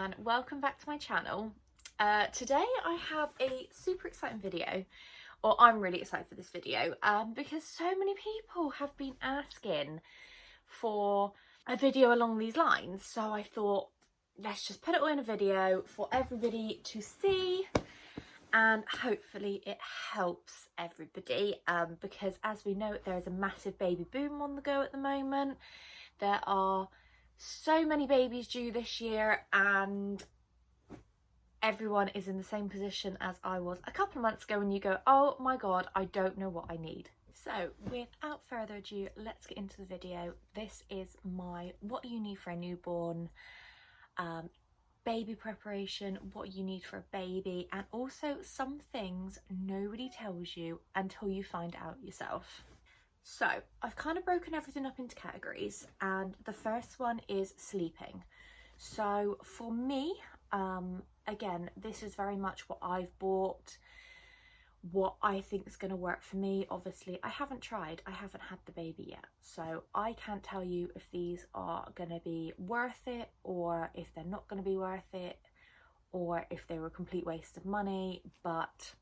and welcome back to my channel. Today I have a super exciting video, or I'm really excited for this video because so many people have been asking for a video along these lines, so I thought let's just put it all in a video for everybody to see and hopefully it helps everybody because as we know there is a massive baby boom on the go at the moment. There are so many babies due this year and everyone is in the same position as I was a couple of months ago, and you go, oh my god, I don't know what I need. So without further ado, let's get into the video. This is my what you need for a newborn, baby preparation, what you need for a baby, and also some things nobody tells you until you find out yourself. So I've kind of broken everything up into categories, and the first one is sleeping. So for me, again, this is very much what I've bought, what I think is going to work for me. Obviously I haven't tried, I haven't had the baby yet, so I can't tell you if these are going to be worth it or if they're not going to be worth it or if they were a complete waste of money, but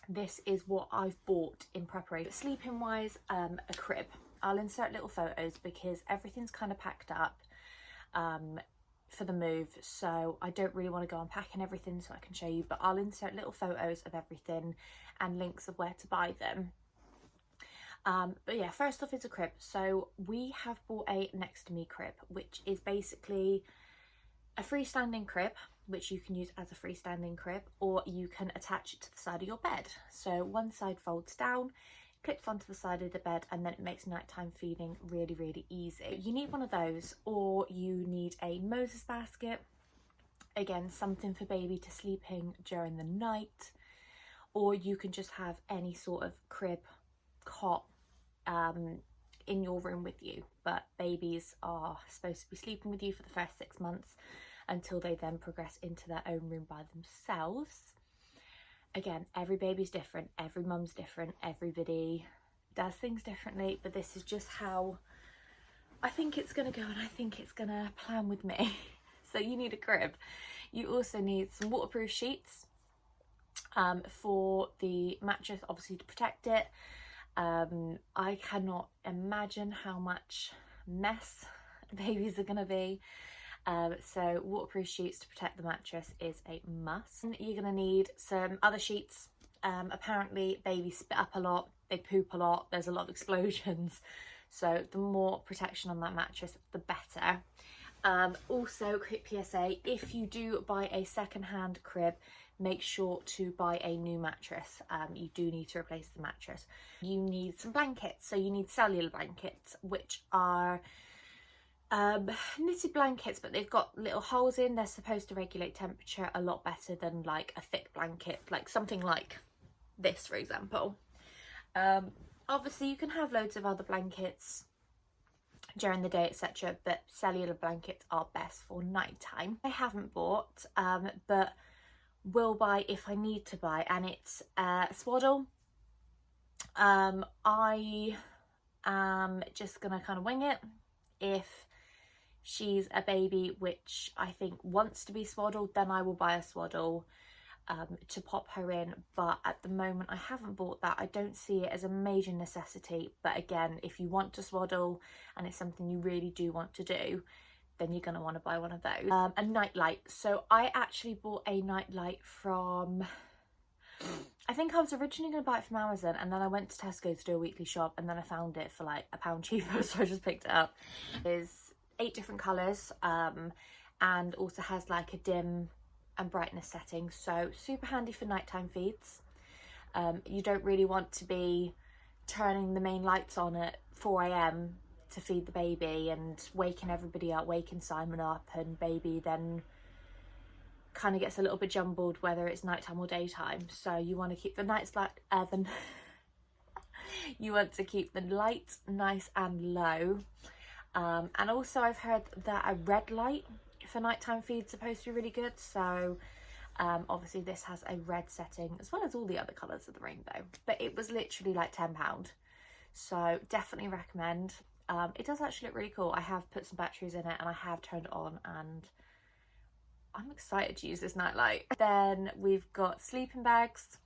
this is what I've bought in preparation. Sleeping wise, a crib. I'll insert little photos because everything's kind of packed up for the move, so I don't really want to go unpacking everything so I can show you, but I'll insert little photos of everything and links of where to buy them. But yeah, first off is a crib. So we have bought a next to me crib, which is basically a freestanding crib, which you can use as a freestanding crib, or you can attach it to the side of your bed. So one side folds down, clips onto the side of the bed, and then it makes nighttime feeding really, really easy. You need one of those, or you need a Moses basket. Again, something for baby to sleep in during the night, or you can just have any sort of crib, cot in your room with you. But babies are supposed to be sleeping with you for the first 6 months until they then progress into their own room by themselves. Again, every baby's different, every mum's different, everybody does things differently, but this is just how I think it's going to go, and I think it's going to plan with me. So you need a crib. You also need some waterproof sheets for the mattress, obviously to protect it. I cannot imagine how much mess babies are going to be. So waterproof sheets to protect the mattress is a must. You're going to need some other sheets. Apparently babies spit up a lot, they poop a lot, there's a lot of explosions, so the more protection on that mattress the better. Also, quick PSA, if you do buy a second-hand crib, make sure to buy a new mattress. You do need to replace the mattress. You need some blankets, so you need cellular blankets, which are knitted blankets, but they've got little holes in. They're supposed to regulate temperature a lot better than like a thick blanket, like something like this, for example. Obviously you can have loads of other blankets during the day, etc., but cellular blankets are best for nighttime. I haven't bought but will buy if I need to buy, and it's swaddle. I am just gonna kind of wing it. If she's a baby which I think wants to be swaddled, then I will buy a swaddle to pop her in, but at the moment I haven't bought that. I don't see it as a major necessity, but again, if you want to swaddle and it's something you really do want to do, then you're going to want to buy one of those. A nightlight. So I actually bought a nightlight from, I think I was originally going to buy it from Amazon, and then I went to Tesco to do a weekly shop, and then I found it for like £1 cheaper, so I just picked it up. There's 8 different colours and also has like a dim and brightness setting, so super handy for nighttime feeds. You don't really want to be turning the main lights on at 4 AM to feed the baby and waking everybody up, waking Simon up, and baby then kind of gets a little bit jumbled whether it's nighttime or daytime. So you want to keep the nights like you want to keep the lights nice and low. And also I've heard that a red light for nighttime feed is supposed to be really good, so obviously this has a red setting as well as all the other colours of the rainbow, but it was literally like £10, so definitely recommend. It does actually look really cool. I have put some batteries in it and I have turned it on, and I'm excited to use this Nightlight. Then we've got sleeping bags.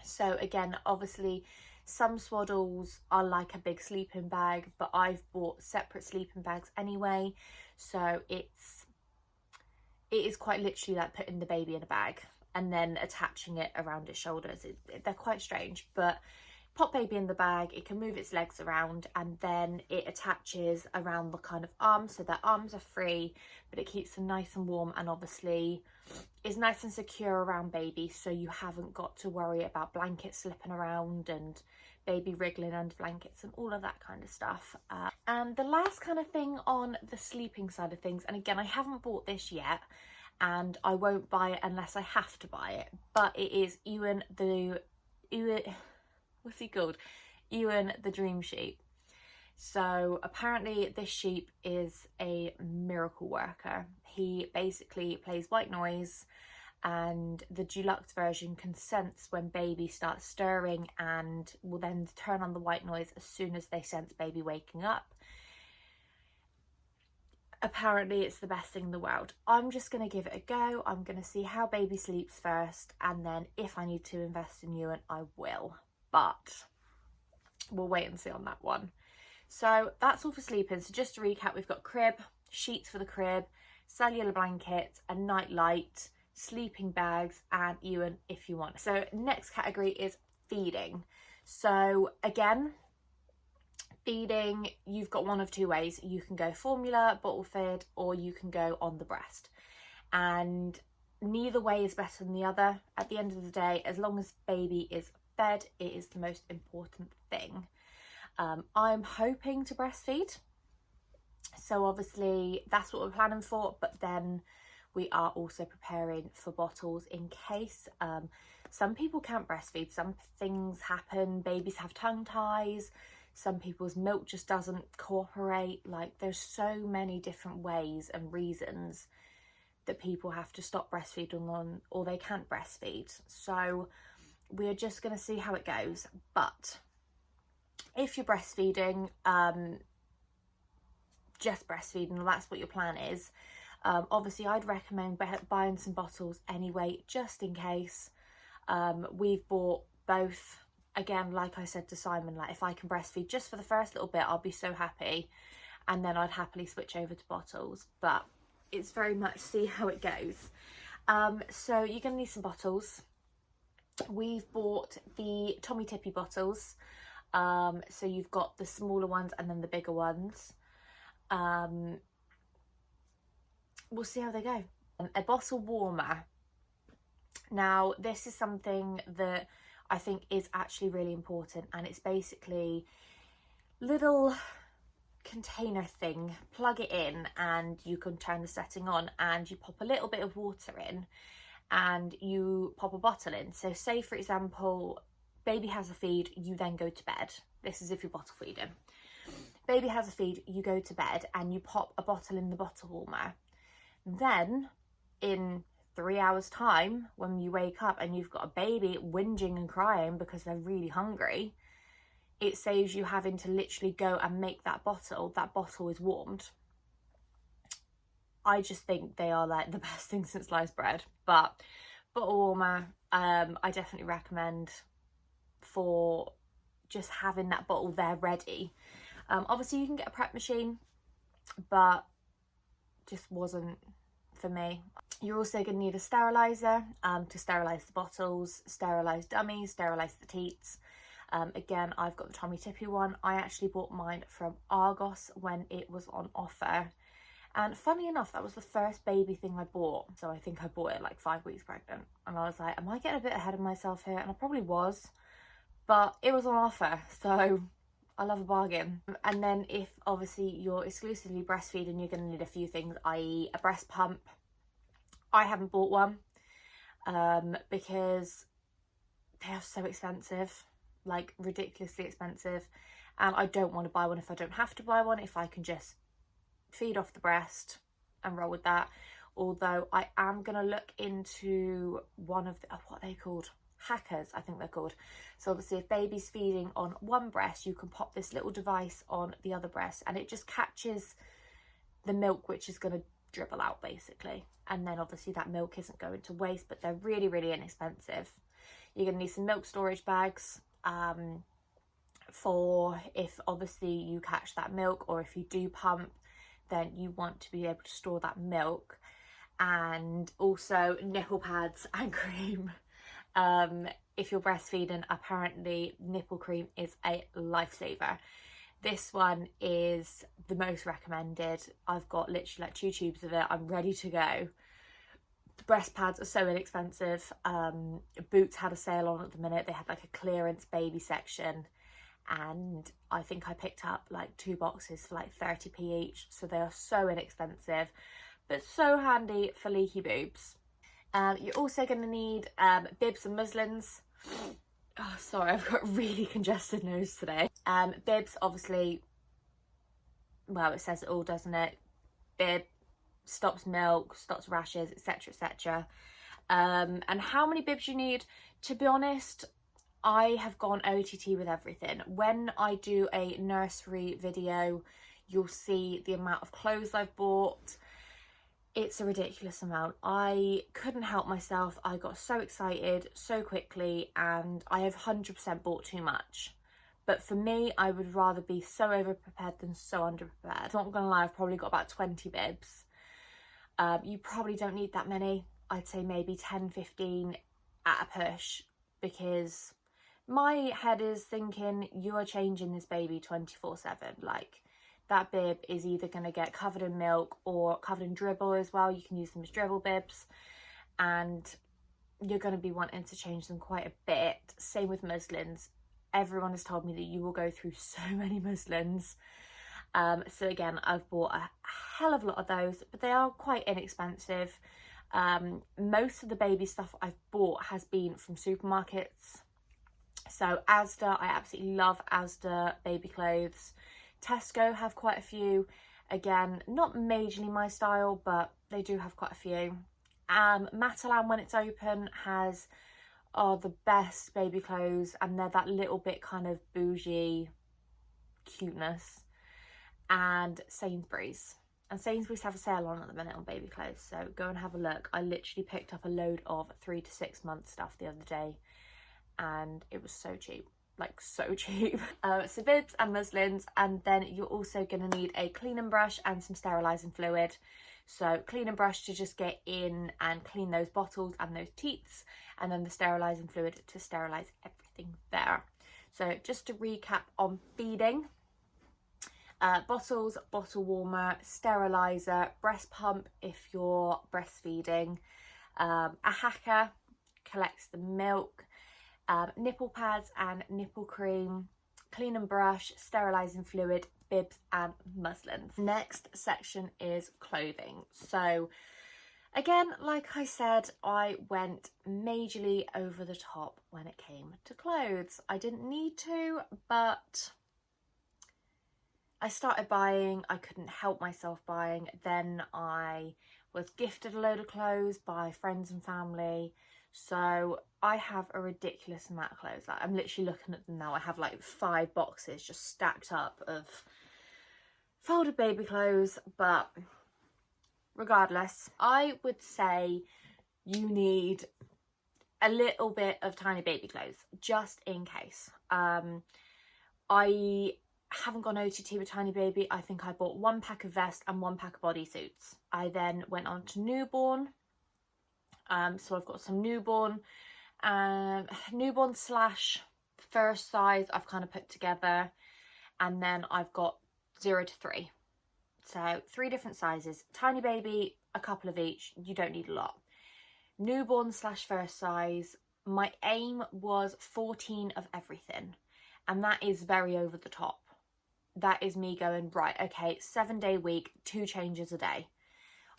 So again, obviously some swaddles are like a big sleeping bag, but I've bought separate sleeping bags anyway. So it is quite literally like putting the baby in a bag and then attaching it around its shoulders. They're quite strange, but pop baby in the bag, it can move its legs around, and then it attaches around the kind of arms, so their arms are free, but it keeps them nice and warm, and obviously is nice and secure around baby, so you haven't got to worry about blankets slipping around and baby wriggling under blankets and all of that kind of stuff. And the last kind of thing on the sleeping side of things, and again, I haven't bought this yet and I won't buy it unless I have to buy it, but it is what's he called? Ewan the Dream Sheep. So apparently this sheep is a miracle worker. He basically plays white noise, and the deluxe version can sense when baby starts stirring and will then turn on the white noise as soon as they sense baby waking up. Apparently it's the best thing in the world. I'm just going to give it a go. I'm going to see how baby sleeps first, and then if I need to invest in Ewan, I will. But we'll wait and see on that one. So that's all for sleeping. So just to recap, we've got crib, sheets for the crib, cellular blankets, a Nightlight, sleeping bags, and Ewan if you want. So next category is feeding. So again, feeding, you've got one of two ways. You can go formula, bottle fed, or you can go on the breast. And neither way is better than the other. At the end of the day, as long as baby is fed, it is the most important thing. I'm hoping to breastfeed, so obviously that's what we're planning for, but then we are also preparing for bottles in case. Some people can't breastfeed, some things happen, babies have tongue ties, some people's milk just doesn't cooperate. Like, there's so many different ways and reasons that people have to stop breastfeeding on, or they can't breastfeed. So we're just going to see how it goes. But if you're breastfeeding, just breastfeeding, that's what your plan is. Obviously, I'd recommend buying some bottles anyway, just in case. We've bought both. Again, like I said to Simon, like, if I can breastfeed just for the first little bit, I'll be so happy. And then I'd happily switch over to bottles. But it's very much see how it goes. So you're going to need some bottles. We've bought the Tommy Tippy bottles. So you've got the smaller ones and then the bigger ones. We'll see how they go. A bottle warmer. Now, this is something that I think is actually really important, and it's basically little container thing. Plug it in and you can turn the setting on, and you pop a little bit of water in and you pop a bottle in. So say, for example, baby has a feed, you then go to bed. This is if you're bottle feeding. Baby has a feed, you go to bed and you pop a bottle in the bottle warmer. Then in 3 hours time, when you wake up and you've got a baby whinging and crying because they're really hungry, it saves you having to literally go and make that bottle. That bottle is warmed. I just think they are like the best thing since sliced bread. But bottle warmer, I definitely recommend for just having that bottle there ready. Obviously you can get a prep machine, but just wasn't for me. You're also going to need a sterilizer to sterilise the bottles, sterilise dummies, sterilise the teats. Again, I've got the Tommy Tippy one. I actually bought mine from Argos when it was on offer. And funny enough, that was the first baby thing I bought. So I think I bought it like 5 weeks pregnant. And I was like, am I getting a bit ahead of myself here? And I probably was. But it was on offer, so I love a bargain. And then if obviously you're exclusively breastfeeding, you're going to need a few things, i.e. a breast pump. I haven't bought one because they are so expensive, like ridiculously expensive. And I don't want to buy one if I don't have to buy one, if I can just feed off the breast and roll with that. Although I am going to look into one of the, what are they called? Hackers, I think they're called. So obviously if baby's feeding on one breast, you can pop this little device on the other breast and it just catches the milk which is going to dribble out basically. And then obviously that milk isn't going to waste, but they're really, really inexpensive. You're going to need some milk storage bags for if obviously you catch that milk, or if you do pump, then you want to be able to store that milk. And also nipple pads and cream. If you're breastfeeding, apparently nipple cream is a lifesaver. This one is the most recommended. I've got literally like 2 tubes of it. I'm ready to go. The breast pads are so inexpensive. Boots had a sale on at the minute. They had like a clearance baby section, and I think I picked up like 2 boxes for like 30p each. So they are so inexpensive, but so handy for leaky boobs. You're also going to need bibs and muslins. Oh, sorry, I've got a really congested nose today. Bibs, obviously, well, it says it all, doesn't it? Bib stops milk, stops rashes, etc, etc. And how many bibs you need, to be honest, I have gone OTT with everything. When I do a nursery video, you'll see the amount of clothes I've bought. It's a ridiculous amount. I couldn't help myself. I got so excited so quickly, and I have 100% bought too much. But for me, I would rather be so over-prepared than so under-prepared. Not gonna lie, I've probably got about 20 bibs. You probably don't need that many. I'd say maybe 10, 15 at a push, because my head is thinking you are changing this baby 24/7. Like, that bib is either going to get covered in milk or covered in dribble as well. You can use them as dribble bibs, and you're going to be wanting to change them quite a bit. Same with muslins. Everyone has told me that you will go through so many muslins. So again, I've bought a hell of a lot of those, but they are quite inexpensive. Most of the baby stuff I've bought has been from supermarkets. So Asda, I absolutely love Asda baby clothes. Tesco have quite a few. Again, not majorly my style, but they do have quite a few. Matalan, when it's open, has the best baby clothes, and they're that little bit kind of bougie cuteness. And Sainsburys. And Sainsburys have a sale on at the minute on baby clothes, so go and have a look. I literally picked up a load of 3 to 6 month stuff the other day, and it was so cheap. Like, so cheap. So bibs and muslins, and then you're also going to need a cleaning brush and some sterilising fluid. So cleaning brush to just get in and clean those bottles and those teats, and then the sterilising fluid to sterilise everything there. So just to recap on feeding, bottles, bottle warmer, steriliser, breast pump if you're breastfeeding, a hacker collects the milk, nipple pads and nipple cream, clean and brush, sterilising fluid, bibs and muslins. Next section is clothing. So again, like I said, I went majorly over the top when it came to clothes. I didn't need to, but I started buying. I couldn't help myself buying. Then I was gifted a load of clothes by friends and family. So I have a ridiculous amount of clothes. Like, I'm literally looking at them now. I have like 5 boxes just stacked up of folded baby clothes. But regardless, I would say you need a little bit of tiny baby clothes just in case. I haven't gone OTT with tiny baby. I think I bought 1 pack of vests and 1 pack of bodysuits. I then went on to newborn. So I've got some newborn slash first size I've kind of put together, and then I've got 0 to 3. So 3 different sizes. Tiny baby, a couple of each. You don't need a lot. Newborn slash first size, my aim was 14 of everything, and that is very over the top. That is me going, right, okay, 7-day week, 2 changes a day.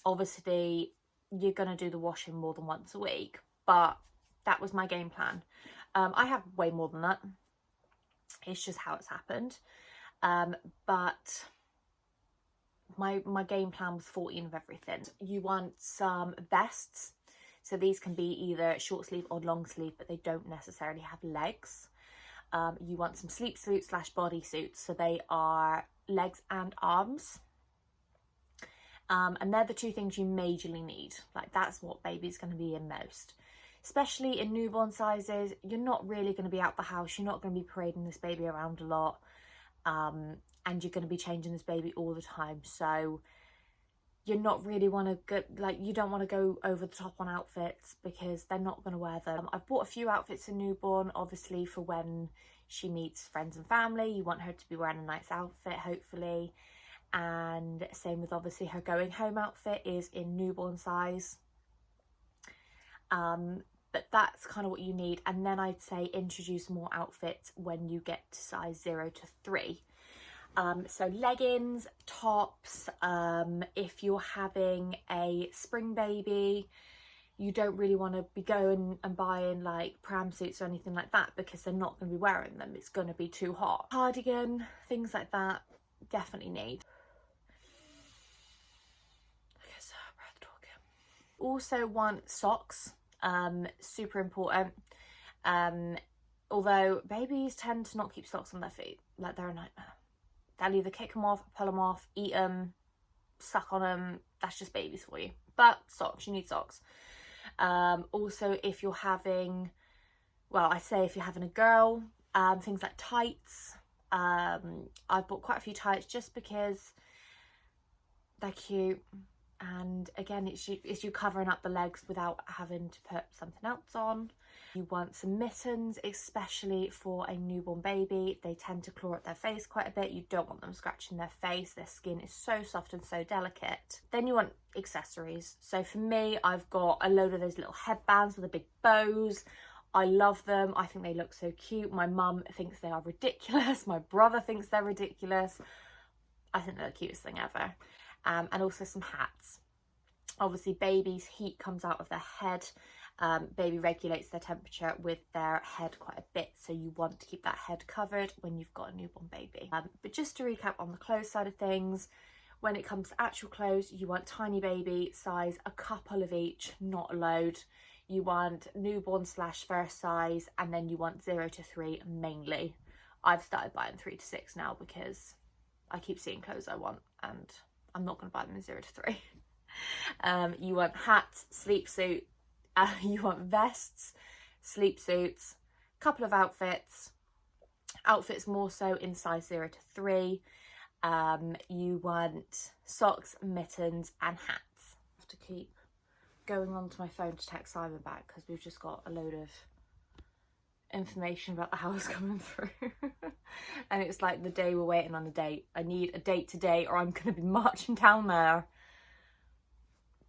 Obviously you're going to do the washing more than once a week, but that was my game plan. I have way more than that. It's just how it's happened. But my game plan was 14 of everything. You want some vests. So these can be either short sleeve or long sleeve, but they don't necessarily have legs. You want some sleep suits slash body suits. So they are legs and arms. And they're the two things you majorly need. Like, that's what baby's going to be in most. Especially in newborn sizes, you're not really going to be out the house. You're not going to be parading this baby around a lot. And you're going to be changing this baby all the time. So you're not really want to go, like, you don't want to go over the top on outfits because they're not going to wear them. I've bought a few outfits for newborn, obviously for when she meets friends and family. You want her to be wearing a nice outfit, hopefully. And same with obviously her going home outfit is in newborn size. But that's kind of what you need. And then I'd say introduce more outfits when you get to size 0 to 3. So leggings, tops, if you're having a spring baby, you don't really want to be going and buying like pram suits or anything like that because they're not going to be wearing them. It's going to be too hot. Cardigan, things like that, definitely need. I guess breath talking. Also want socks, super important. Although babies tend to not keep socks on their feet, like they're a nightmare. They'll either kick them off, pull them off, eat them, suck on them. That's just babies for you. But socks, you need socks. Also, if you're having, well, I say if you're having a girl, things like tights. I've bought quite a few tights just because they're cute. And again, it's you covering up the legs without having to put something else on. You want some mittens, especially for a newborn baby. They tend to claw at their face quite a bit. You don't want them scratching their face. Their skin is so soft and so delicate. Then you want accessories. So for me, I've got a load of those little headbands with the big bows. I love them. I think they look so cute. My mum thinks they are ridiculous. My brother thinks they're ridiculous. I think they're the cutest thing ever. And also some hats. Obviously, baby's heat comes out of their head. Baby regulates their temperature with their head quite a bit, so you want to keep that head covered when you've got a newborn baby. But just to recap on the clothes side of things, when it comes to actual clothes, you want tiny baby size, a couple of each, not a load. You want newborn / first size, and then you want 0 to 3 mainly. I've started buying 3 to 6 now because I keep seeing clothes I want and I'm not going to buy them in 0 to 3. You want hats, sleep suit, you want vests, sleep suits, couple of outfits more so in size 0 to 3. You want socks, mittens and hats. I have to keep going onto my phone to text Simon back because we've just got a load of information about the house coming through. And it's like the day we're waiting on a date. I need a date today or I'm going to be marching down there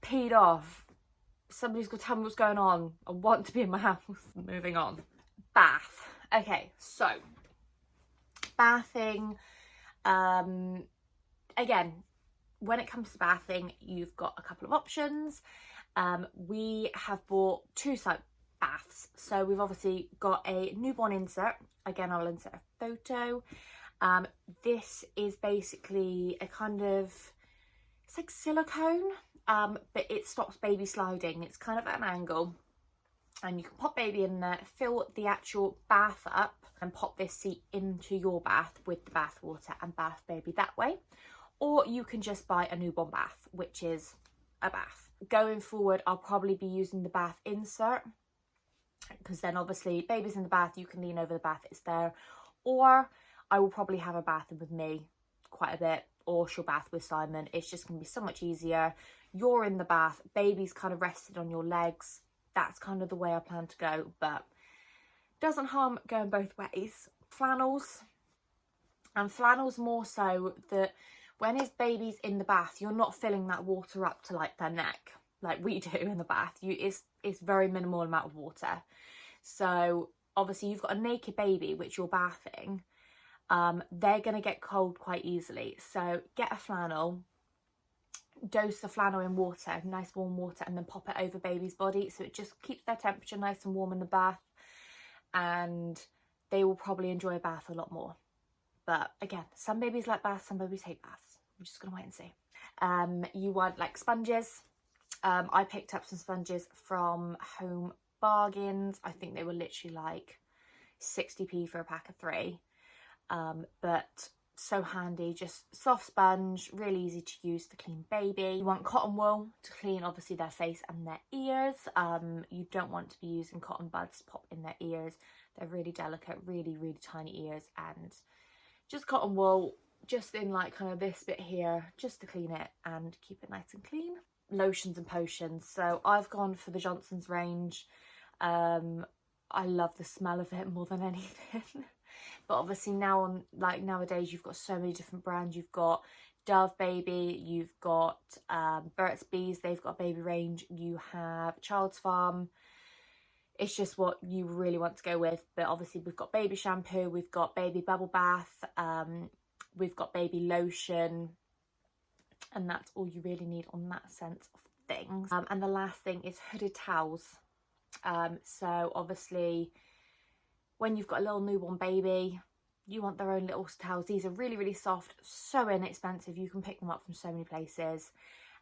peed off. Somebody's got to tell me what's going on. I want to be in my house. Moving on. Bath. Okay, so bathing. Again, when it comes to bathing, you've got a couple of options. We have bought 2 type baths. So we've obviously got a newborn insert. Again, I'll insert a photo. This is basically a kind of, it's like silicone, but it stops baby sliding. It's kind of at an angle and you can pop baby in there, fill the actual bath up and pop this seat into your bath with the bath water and bath baby that way. Or you can just buy a newborn bath, which is a bath. Going forward, I'll probably be using the bath insert because then obviously baby's in the bath, you can lean over the bath, it's there. Or I will probably have a bath with me quite a bit, or she'll bath with Simon. It's just going to be so much easier. You're in the bath, baby's kind of rested on your legs. That's kind of the way I plan to go, but doesn't harm going both ways. Flannels, and flannels more so that when his baby's in the bath, you're not filling that water up to like their neck like we do in the bath. It's very minimal amount of water. So obviously you've got a naked baby which you're bathing. They're going to get cold quite easily. So get a flannel, dose the flannel in water, nice warm water, and then pop it over baby's body. So it just keeps their temperature nice and warm in the bath. And they will probably enjoy a bath a lot more. But again, some babies like baths, some babies hate baths. I'm just going to wait and see. You want like sponges. I picked up some sponges from Home Bargains. I think they were literally like 60p for a pack of 3. But so handy, just soft sponge, really easy to use to clean baby. You want cotton wool to clean obviously their face and their ears. You don't want to be using cotton buds to pop in their ears. They're really delicate, really tiny ears, and just cotton wool just in like kind of this bit here, just to clean it and keep it nice and clean. Lotions and potions, so I've gone for the Johnson's range. I love the smell of it more than anything. But obviously now on, like nowadays, you've got so many different brands. You've got Dove Baby, you've got Burt's Bees, they've got a baby range. You have Child's Farm. It's just what you really want to go with. But obviously we've got baby shampoo, we've got baby bubble bath, we've got baby lotion, and that's all you really need on that sense of things. And the last thing is hooded towels. So obviously when you've got a little newborn baby, you want their own little towels. These are really soft, so inexpensive. You can pick them up from so many places.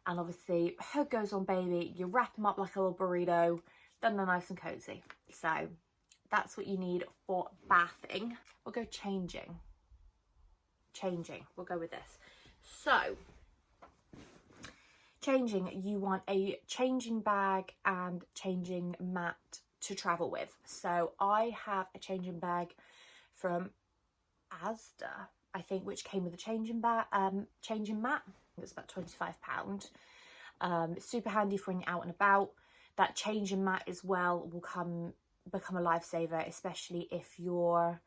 And obviously hood goes on baby, you wrap them up like a little burrito, then they're nice and cozy. So that's what you need for bathing. We'll go changing, we'll go with this. So changing, you want a changing bag and changing mat to travel with. So I have a changing bag from Asda, I think, which came with a changing mat. It's about £25. Super handy for when you're out and about. That changing mat as well will become a lifesaver, especially if you're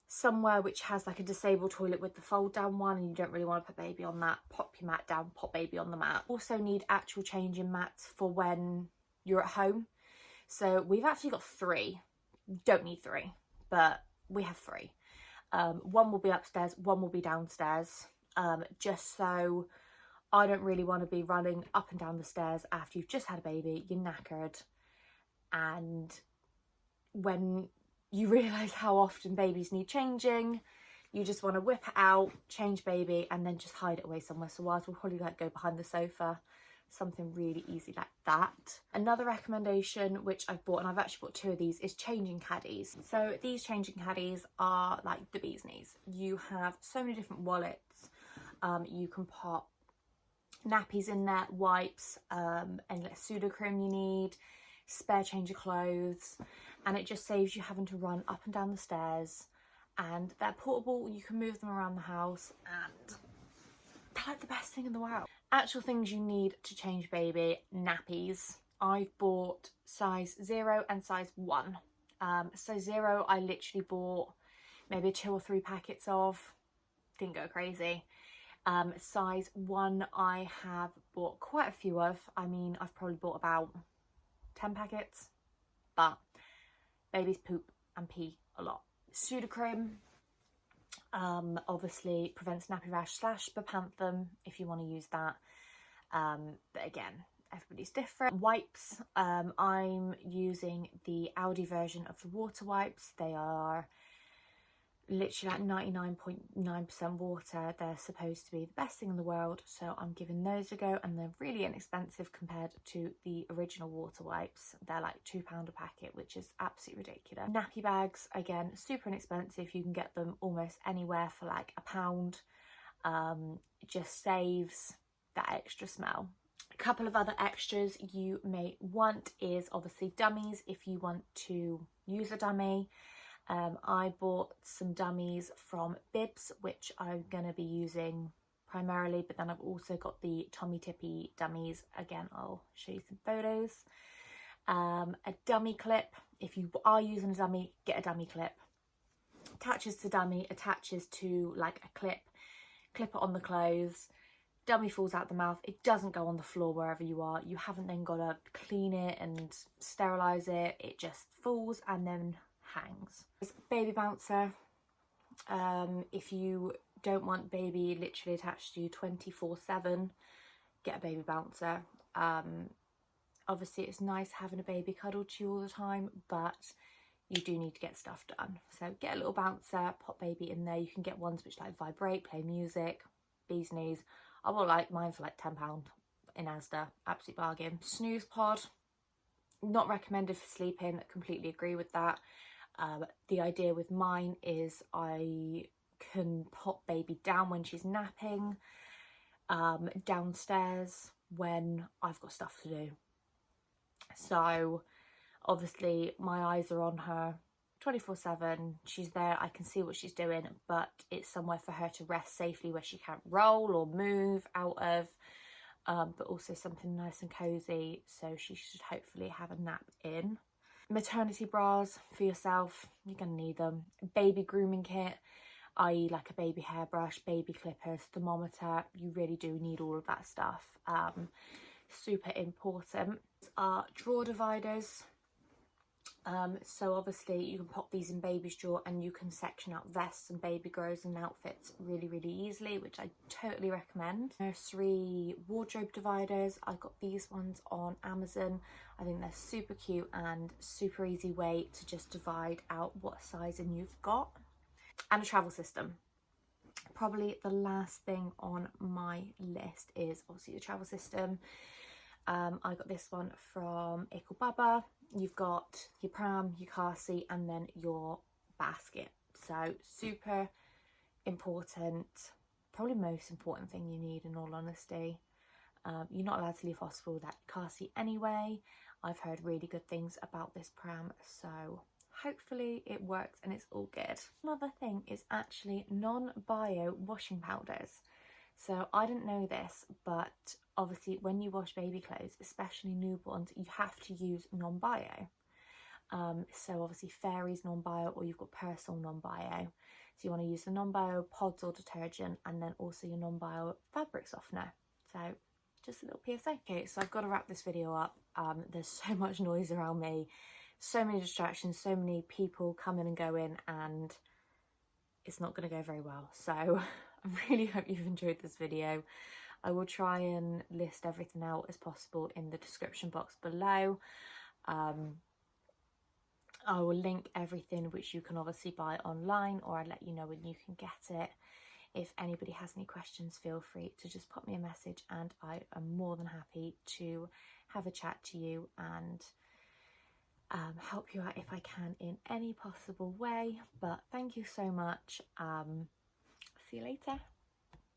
somewhere which has like a disabled toilet with the fold down one and you don't really want to put baby on that. Pop your mat down, pop baby on the mat. Also need actual changing mats for when you're at home. So we've actually got 3. Don't need 3, but we have 3. One will be upstairs, one will be downstairs, just so I don't really want to be running up and down the stairs after you've just had a baby, you're knackered, and when you realise how often babies need changing, you just want to whip it out, change baby, and then just hide it away somewhere. So ours will probably like go behind the sofa, something really easy like that. Another recommendation which I've bought, and I've actually bought 2 of these, is changing caddies. So these changing caddies are like the bee's knees. You have so many different wallets. You can pop nappies in there, wipes, any Pseudo cream you need, spare change of clothes, and it just saves you having to run up and down the stairs. And they're portable, you can move them around the house, and they're like the best thing in the world. Actual things you need to change baby: nappies. I've bought size 0 and size 1. So 0 I literally bought maybe 2 or 3 packets of, didn't go crazy. Size 1 I have bought quite a few of. I mean, I've probably bought about 10 packets, but babies poop and pee a lot. Pseudo cream obviously prevents nappy rash / bepanthen if you want to use that, but again, everybody's different. Wipes, I'm using the Aldi version of the water wipes. They are literally like 99.9% water. They're supposed to be the best thing in the world, so I'm giving those a go, and they're really inexpensive compared to the original water wipes. They're like £2 a packet, which is absolutely ridiculous. Nappy bags, again, super inexpensive. You can get them almost anywhere for like £1. It just saves that extra smell. A couple of other extras you may want is obviously dummies if you want to use a dummy. I bought some dummies from Bibs, which I'm going to be using primarily, but then I've also got the Tommy Tippy dummies. Again, I'll show you some photos. A dummy clip. If you are using a dummy, get a dummy clip. Attaches to dummy, attaches to like a clip it on the clothes. Dummy falls out the mouth. It doesn't go on the floor wherever you are. You haven't then got to clean it and sterilise it. It just falls and then hangs. Baby bouncer. If you don't want baby literally attached to you 24/7, get a baby bouncer. Obviously it's nice having a baby cuddled to you all the time, but you do need to get stuff done. So get a little bouncer, pop baby in there. You can get ones which like vibrate, play music, bee's knees. I bought like mine for like £10 in Asda, absolute bargain. Snoozepod, not recommended for sleeping, completely agree with that. The idea with mine is I can pop baby down when she's napping, downstairs when I've got stuff to do. So obviously my eyes are on her 24/7. She's there, I can see what she's doing, but it's somewhere for her to rest safely where she can't roll or move out of, but also something nice and cozy, so she should hopefully have a nap in. Maternity bras for yourself, you're gonna need them. Baby grooming kit, i.e. like a baby hairbrush, baby clippers, thermometer, you really do need all of that stuff. Super important. Are drawer dividers. So obviously you can pop these in baby's drawer and you can section out vests and baby grows and outfits really, really easily, which I totally recommend. Nursery wardrobe dividers, I got these ones on Amazon. I think they're super cute and super easy way to just divide out what sizing you've got. And a travel system. Probably the last thing on my list is obviously the travel system. I got this one from Ickle Baba. You've got your pram, your car seat, and then your basket. So super important, probably most important thing you need in all honesty. You're not allowed to leave hospital with that car seat anyway. I've heard really good things about this pram, so hopefully it works and it's all good. Another thing is actually non-bio washing powders. So I didn't know this, but obviously when you wash baby clothes, especially newborns, you have to use non-bio. So obviously Fairy's non-bio, or you've got Personal non-bio. So you want to use the non-bio pods or detergent, and then also your non-bio fabric softener. So just a little PSA. Okay, so I've got to wrap this video up. There's so much noise around me, so many distractions, so many people coming and going, and it's not going to go very well. So I really hope you've enjoyed this video. I will try and list everything out as possible in the description box below. I will link everything which you can obviously buy online, or I'll let you know when you can get it. If anybody has any questions, feel free to just pop me a message and I am more than happy to have a chat to you and help you out if I can in any possible way. But thank you so much. See you later.